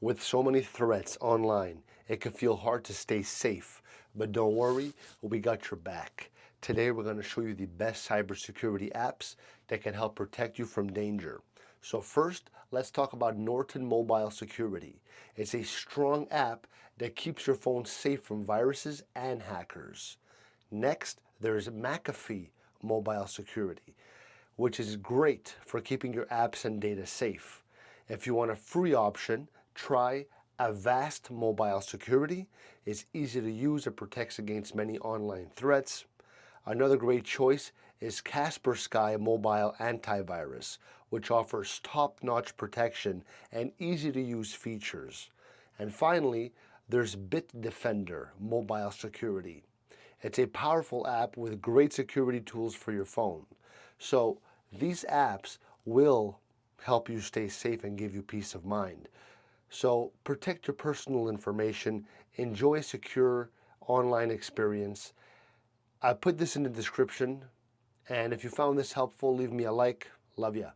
With so many threats online, it can feel hard to stay safe, but don't worry, we got your back. Today we're going to show you the best cybersecurity apps that can help protect you from danger. So first, let's talk about Norton Mobile Security. It's a strong app that keeps your phone safe from viruses and hackers. Next, there's McAfee Mobile Security, which is great for keeping your apps and data safe. If you want a free option, try Avast Mobile Security. It's easy to use, it protects against many online threats. Another great choice is Kaspersky Mobile Antivirus, which offers top-notch protection and easy-to-use features. And finally, there's Bitdefender Mobile Security. It's a powerful app with great security tools for your phone. So these apps will help you stay safe and give you peace of mind. So protect your personal information, enjoy a secure online experience. I put this in the description, and if you found this helpful, leave me a like. Love ya.